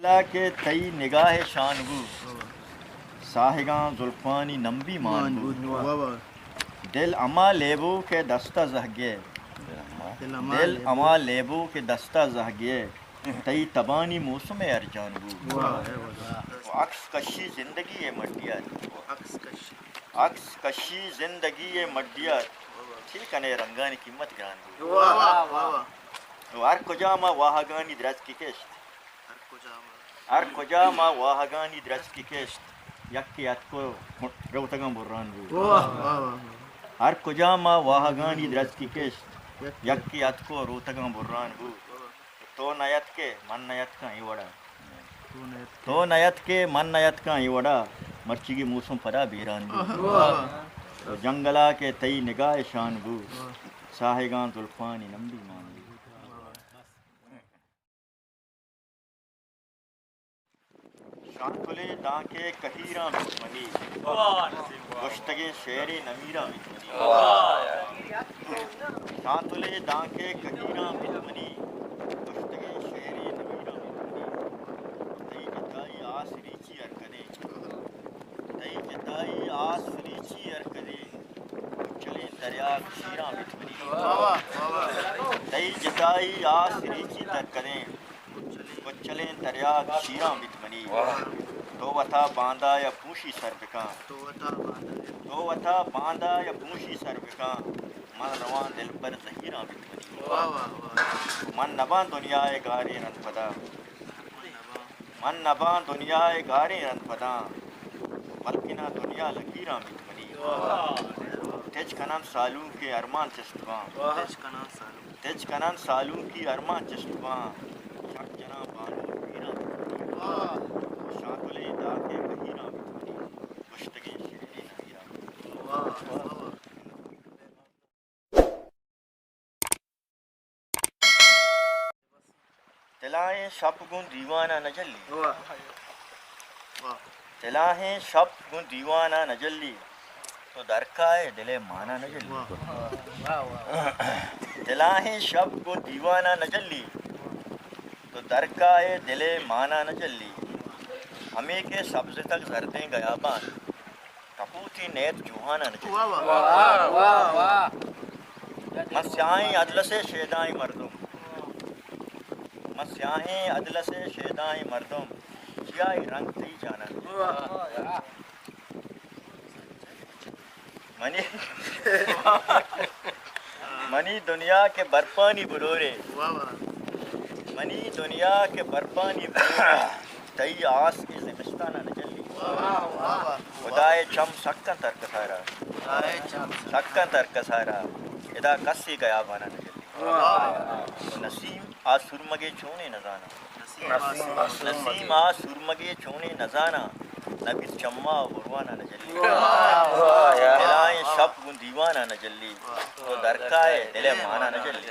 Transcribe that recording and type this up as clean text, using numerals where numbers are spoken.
اللہ کے تئی نگاہ شان بو ساہگاں زلفانی نمبی مان بو دل اما لیبو کے دستہ زہگے دل اما لیبو کے دستہ زہگے تئی تبانی موسم ارجان بو عکس کشی زندگی مڈیات عکس کشی زندگی مڈیات ٹھیک ہے رنگانی قیمت گران بو ہر کجا ما واہگانی درج کی کشت ہر کجا ما واہگانی درج کی کشت یکی ات کو روتگاں بران بو ہر کجا ما واہگانی درج کی کشت یکی ات کو روتگاں بران بو تو نیت کے من نیت کا ایوڑا تو نیت کے من نیت کا ایوڑا مرچی کی موسم پدا بیران بو جنگلا کے تئی نگاہ شان بو ساہگاں زلفانی نمبی مان بو شانتلے داں کے کہیراں بتمنی گشتگے شعری نمیراں بتمنی شانتلے داں کے کہیراں بتمنی گشتگے شعری نمیراں بتمنی تئی جتائی آس ریچی ارکدے تئی جتائی آس ریچی ارکدے چلیں دریاگ شیراں بتمنی تئی جتائی آس ریچی ترکدیں چلیں دریاگ شیراں بتمنی تو وتا باندھا یا پوشی سر بکاں تو وتا باندھا یا پوشی سر بکاں من روان دل پر زہیراں بتمنی من نباں دنیائے گارے رن پدا من نباں دنیائے گارے رن پداں بلکہ نہ دنیا لکیراں بتمنی تج کنن سالوں کے ارمان چستواں تج کنن سالوں کی ارمان چستواں شک جنا بانو پیراں بتمنی شانتلے داں کے کہیراں بتمنی گشتگے شعری نمیراں تلاہیں شب گن دیوانہ نہ جلی تلاہیں شب گن دیوانہ نہ جلی تو درکائے دل مانا نہ جلی تلاہیں شب گن دیوانہ نہ جلی تو درکائے دل مانا نہ جلی ہمیں کے سبز تک زردیں گیابان کپوتی نیت جوہانہ نہ جلی مسیاہیں عدل سے شیدائیں مردم مسیاہیں عدل سے شیدائیں مردم سیاہی رنگ تھی جانا منی دنیا کے برپانی بلورے منی دنیا کے برپانی بلورے تئی آس کی زمستانہ نہ جلی خدائے چم سکن ترک سارا سکن ترک سارا ادا کسی گیا بانا نہ جلی نسیم آ سرمگے چونے نزانا نسیم آ سرمگے چونے نزانا نبی چما بروانہ نہ جلی دلائیں شب گن دیوانہ نہ جلی تو درکائے دل مانا نہ جلی